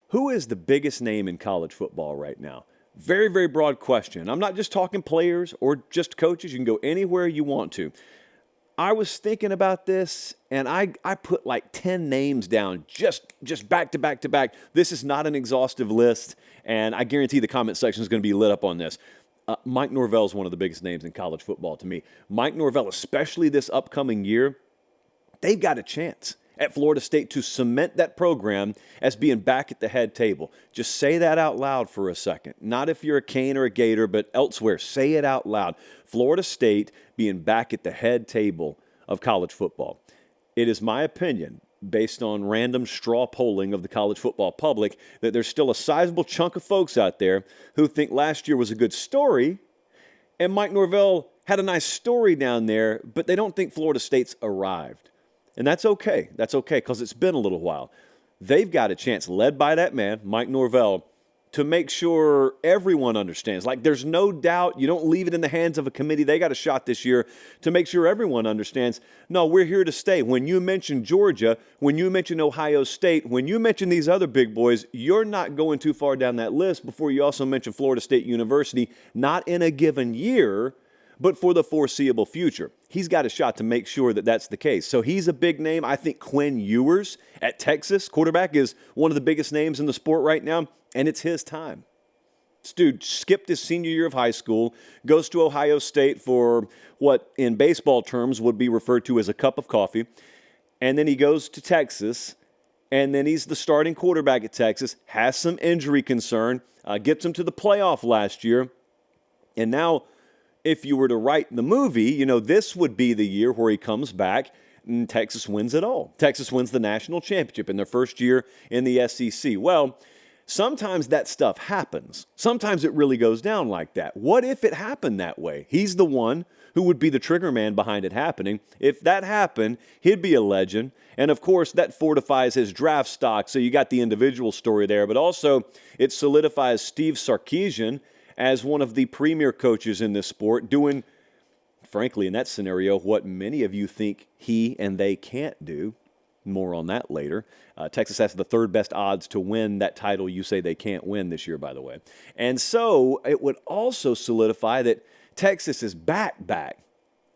Who is the biggest name in college football right now? Very, very broad question. I'm not just talking players or just coaches. You can go anywhere you want to. I was thinking about this, and I put like 10 names down just back to back to back. This is not an exhaustive list, and I guarantee the comment section is going to be lit up on this. Mike Norvell is one of the biggest names in college football to me. Mike Norvell, especially this upcoming year, they've got a chance at Florida State to cement that program as being back at the head table. Just say that out loud for a second. Not if you're a Cane or a Gator, but elsewhere. Say it out loud. Florida State being back at the head table of college football. It is my opinion, based on random straw polling of the college football public, that there's still a sizable chunk of folks out there who think last year was a good story, and Mike Norvell had a nice story down there, but they don't think Florida State's arrived. And that's okay. That's okay, because it's been a little while. They've got a chance, led by that man, Mike Norvell, to make sure everyone understands. Like, there's no doubt. You don't leave it in the hands of a committee. They got a shot this year to make sure everyone understands, no, we're here to stay. When you mention Georgia, when you mention Ohio State, when you mention these other big boys, you're not going too far down that list before you also mention Florida State University, not in a given year, but for the foreseeable future. He's got a shot to make sure that that's the case. So he's a big name. I think Quinn Ewers at Texas, quarterback, is one of the biggest names in the sport right now, and it's his time. This dude skipped his senior year of high school, goes to Ohio State for what in baseball terms would be referred to as a cup of coffee, and then he goes to Texas, and then he's the starting quarterback at Texas, has some injury concern, gets him to the playoff last year, and now if you were to write the movie, this would be the year where he comes back and Texas wins it all. Texas wins the national championship in their first year in the SEC. Well, sometimes that stuff happens. Sometimes it really goes down like that. What if it happened that way? He's the one who would be the trigger man behind it happening. If that happened, he'd be a legend. And, of course, that fortifies his draft stock. So you got the individual story there. But also it solidifies Steve Sarkisian as one of the premier coaches in this sport, doing, frankly, in that scenario, what many of you think he and they can't do. More on that later. Texas has the third best odds to win that title you say they can't win this year, by the way. And so it would also solidify that Texas is back.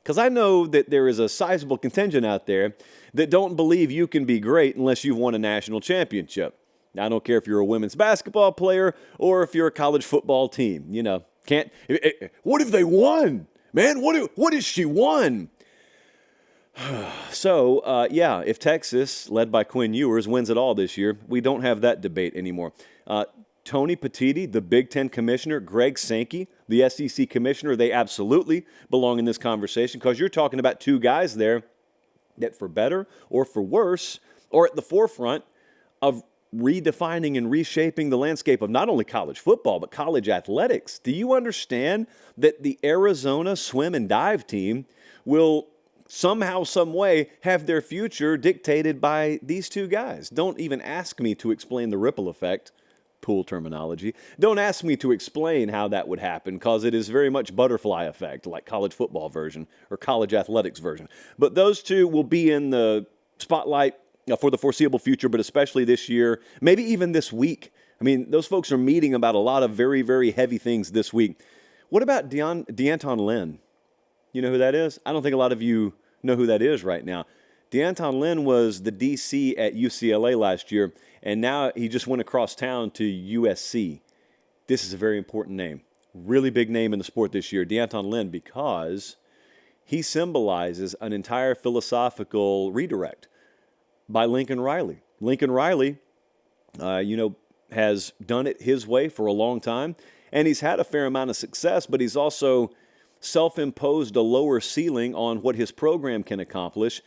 Because I know that there is a sizable contingent out there that don't believe you can be great unless you've won a national championship. Now, I don't care if you're a women's basketball player or if you're a college football team. Can't. What if they won? Man, what if she won? So, if Texas, led by Quinn Ewers, wins it all this year, we don't have that debate anymore. Tony Petitti, the Big Ten commissioner, Greg Sankey, the SEC commissioner, they absolutely belong in this conversation because you're talking about two guys there that, for better or for worse, are at the forefront of redefining and reshaping the landscape of not only college football, but college athletics. Do you understand that the Arizona swim and dive team will somehow, some way, have their future dictated by these two guys? Don't even ask me to explain the ripple effect, pool terminology. Don't ask me to explain how that would happen, because it is very much butterfly effect, like college football version or college athletics version. But those two will be in the spotlight for the foreseeable future, but especially this year, maybe even this week. I mean, those folks are meeting about a lot of very, very heavy things this week. What about D'Anton Lynn? You know who that is? I don't think a lot of you know who that is right now. D'Anton Lynn was the DC at UCLA last year, and now he just went across town to USC. This is a very important name. Really big name in the sport this year, D'Anton Lynn, because he symbolizes an entire philosophical redirect by Lincoln Riley. Lincoln Riley, has done it his way for a long time, and he's had a fair amount of success, but he's also self-imposed a lower ceiling on what his program can accomplish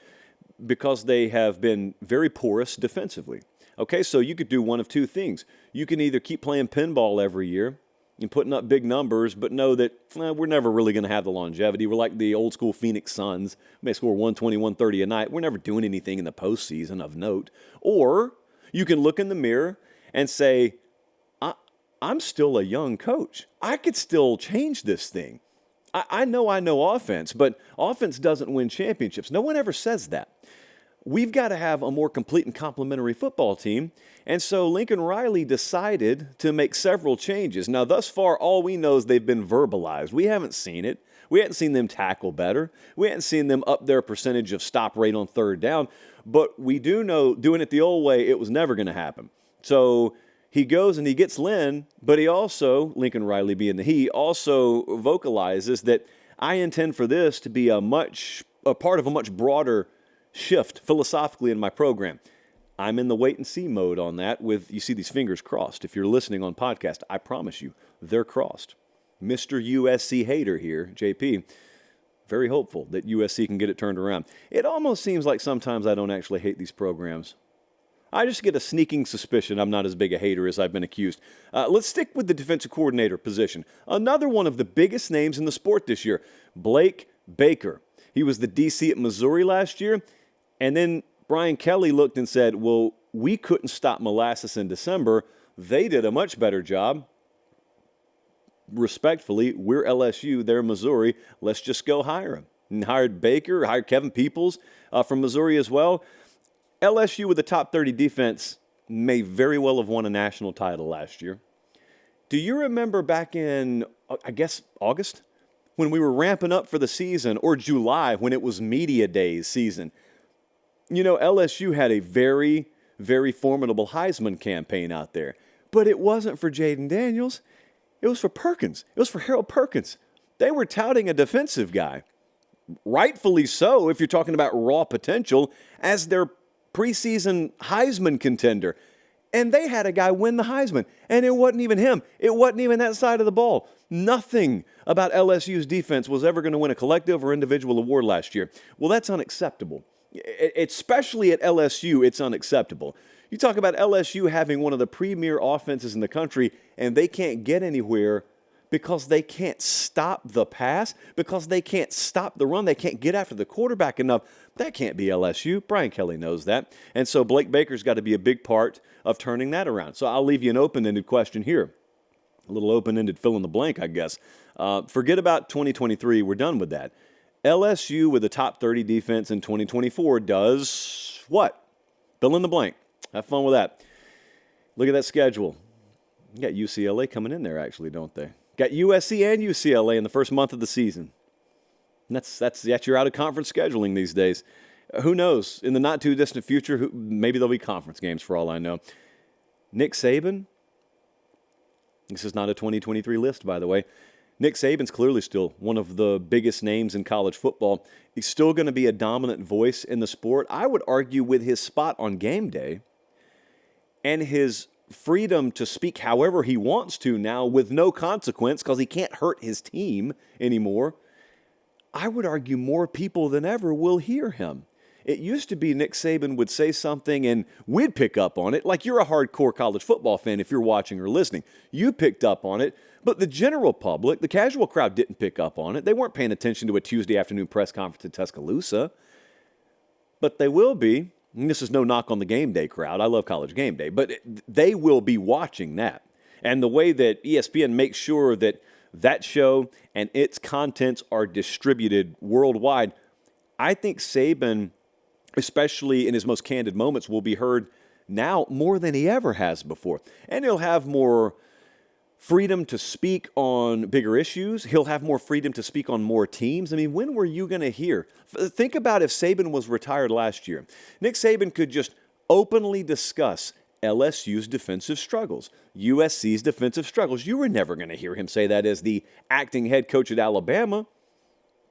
because they have been very porous defensively. Okay, so you could do one of two things. You can either keep playing pinball every year and putting up big numbers, but know that we're never really going to have the longevity. We're like the old school Phoenix Suns. We may score 120, 130 a night. We're never doing anything in the postseason of note. Or you can look in the mirror and say, I'm still a young coach. I could still change this thing. I know offense, but offense doesn't win championships. No one ever says that. we've got to have a more complete and complementary football team. And so Lincoln Riley decided to make several changes. Now, thus far, all we know is they've been verbalized. We haven't seen it. We hadn't seen them tackle better. We hadn't seen them up their percentage of stop rate on third down. But we do know doing it the old way, it was never going to happen. So he goes and he gets Lynn, but he also, Lincoln Riley being the he, also vocalizes that I intend for this to be a part of a much broader shift philosophically in my program. I'm in the wait and see mode on that with, you see these fingers crossed. If you're listening on podcast, I promise you, they're crossed. Mr. USC hater here, JP, very hopeful that USC can get it turned around. It almost seems like sometimes I don't actually hate these programs. I just get a sneaking suspicion I'm not as big a hater as I've been accused. Let's stick with the defensive coordinator position. Another one of the biggest names in the sport this year, Blake Baker. He was the DC at Missouri last year, and then Brian Kelly looked and said, well, we couldn't stop molasses in December. They did a much better job. Respectfully, we're LSU, they're Missouri. Let's just go hire him. And hired Baker, hired Kevin Peoples from Missouri as well. LSU with a top 30 defense may very well have won a national title last year. Do you remember back in, I guess, August, when we were ramping up for the season, or July when it was media days season? You know, LSU had a very, very formidable Heisman campaign out there. But it wasn't for Jaden Daniels. It was for Perkins. It was for Harold Perkins. They were touting a defensive guy, rightfully so if you're talking about raw potential, as their preseason Heisman contender. And they had a guy win the Heisman, and it wasn't even him. It wasn't even that side of the ball. Nothing about LSU's defense was ever going to win a collective or individual award last year. Well, that's unacceptable. Especially at LSU, it's unacceptable. You talk about LSU having one of the premier offenses in the country, and they can't get anywhere because they can't stop the pass, because they can't stop the run, they can't get after the quarterback enough. That can't be LSU. Brian Kelly knows that. And so Blake Baker's got to be a big part of turning that around. So I'll leave you an open-ended question here. A little open-ended fill in the blank, I guess. Forget about 2023. We're done with that. LSU with a top 30 defense in 2024 does what? Fill in the blank. Have fun with that. Look at that schedule. You got UCLA coming in there, actually, don't they? Got USC and UCLA in the first month of the season. And that's your out-of-conference scheduling these days. Who knows? In the not-too-distant future, maybe there'll be conference games for all I know. Nick Saban. This is not a 2023 list, by the way. Nick Saban's clearly still one of the biggest names in college football. He's still going to be a dominant voice in the sport. I would argue with his spot on game day and his freedom to speak however he wants to now with no consequence because he can't hurt his team anymore. I would argue more people than ever will hear him. It used to be Nick Saban would say something and we'd pick up on it. Like you're a hardcore college football fan if you're watching or listening. You picked up on it, but the general public, the casual crowd didn't pick up on it. They weren't paying attention to a Tuesday afternoon press conference in Tuscaloosa. But they will be, and this is no knock on the game day crowd. I love College Game Day, but they will be watching that. And the way that ESPN makes sure that that show and its contents are distributed worldwide, I think Saban, especially in his most candid moments, will be heard now more than he ever has before. And he'll have more freedom to speak on bigger issues. He'll have more freedom to speak on more teams. I mean, when were you going to hear? Think about if Saban was retired last year. Nick Saban could just openly discuss LSU's defensive struggles, USC's defensive struggles. You were never going to hear him say that as the acting head coach at Alabama,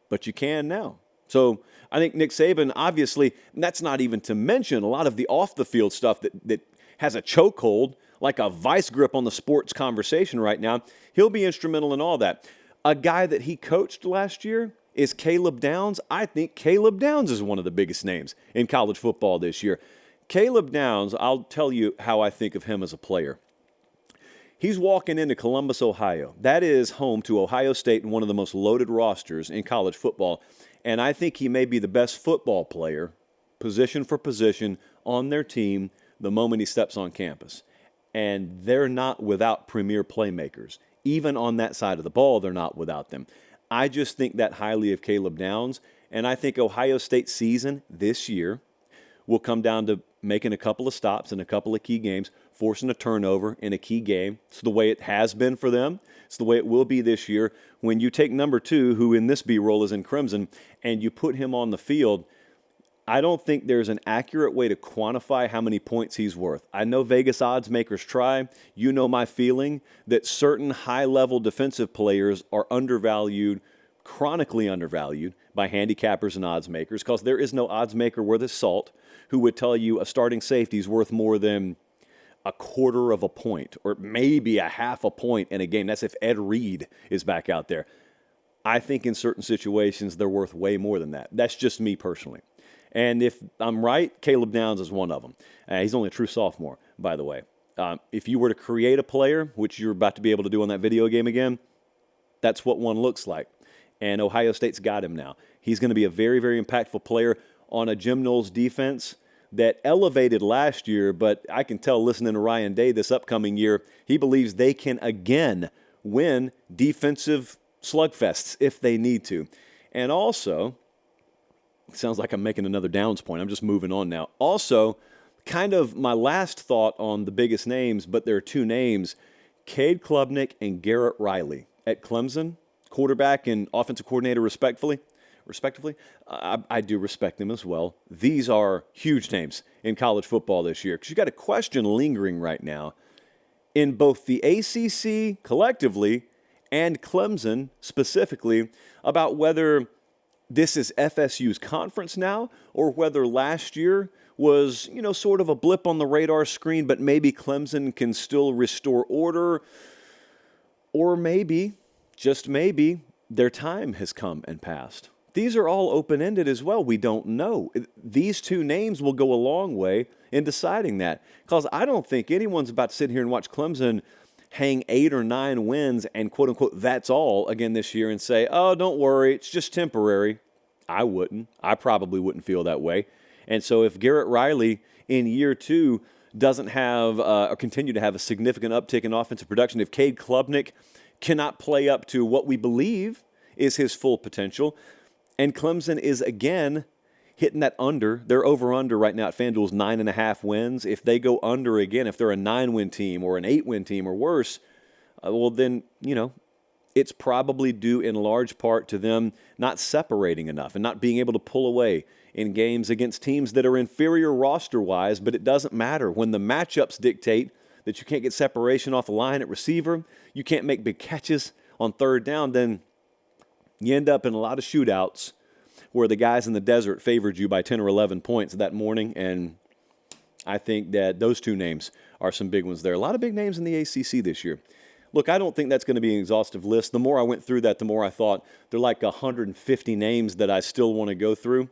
but you can now. So I think Nick Saban, obviously, and that's not even to mention a lot of the off-the-field stuff that has a chokehold, like a vice grip on the sports conversation right now. He'll be instrumental in all that. A guy that he coached last year is Caleb Downs. I think Caleb Downs is one of the biggest names in college football this year. Caleb Downs, I'll tell you how I think of him as a player. He's walking into Columbus, Ohio. That is home to Ohio State and one of the most loaded rosters in college football. And I think he may be the best football player, position for position, on their team the moment he steps on campus. And they're not without premier playmakers. Even on that side of the ball, they're not without them. I just think that highly of Caleb Downs. And I think Ohio State's season this year will come down to making a couple of stops in a couple of key games, forcing a turnover in a key game. It's the way it has been for them. It's the way it will be this year. When you take number 2, who in this B role is in Crimson, and you put him on the field, I don't think there's an accurate way to quantify how many points he's worth. I know Vegas odds makers try. You know my feeling that certain high-level defensive players are undervalued, chronically undervalued by handicappers and odds makers, because there is no odds maker worth his salt who would tell you a starting safety is worth more than a quarter of a point or maybe a half a point in a game. That's if Ed Reed is back out there. I think in certain situations they're worth way more than that. That's just me personally. And if I'm right, Caleb Downs is one of them. He's only a true sophomore, by the way. If you were to create a player, which you're about to be able to do on that video game again, that's what one looks like. And Ohio State's got him now. He's going to be a very, very impactful player on a Jim Knowles defense that elevated last year, but I can tell listening to Ryan Day this upcoming year, he believes they can again win defensive slugfests if they need to. And also, it sounds like I'm making another Downs point. I'm just moving on now. Also, kind of my last thought on the biggest names, but there are 2 names, Cade Klubnik and Garrett Riley at Clemson, quarterback and offensive coordinator respectively. I do respect them as well. These are huge names in college football this year because you got a question lingering right now in both the ACC collectively and Clemson specifically about whether this is FSU's conference now or whether last year was, sort of a blip on the radar screen, but maybe Clemson can still restore order, or maybe, just maybe, their time has come and passed. These are all open-ended as well. We don't know. These 2 names will go a long way in deciding that, because I don't think anyone's about to sit here and watch Clemson hang 8 or 9 wins and quote-unquote that's all again this year and say, oh, don't worry, it's just temporary. I wouldn't. I probably wouldn't feel that way. And so if Garrett Riley in year 2 doesn't have or continue to have a significant uptick in offensive production, if Cade Klubnik cannot play up to what we believe is his full potential, and Clemson is again hitting that under. They're over-under right now at FanDuel's 9.5 wins. If they go under again, if they're a 9-win team or an 8-win team or worse, well then, it's probably due in large part to them not separating enough and not being able to pull away in games against teams that are inferior roster-wise, but it doesn't matter. When the matchups dictate that you can't get separation off the line at receiver, you can't make big catches on third down, then you end up in a lot of shootouts where the guys in the desert favored you by 10 or 11 points that morning, and I think that those 2 names are some big ones there. A lot of big names in the ACC this year. Look, I don't think that's going to be an exhaustive list. The more I went through that, the more I thought there are like 150 names that I still want to go through.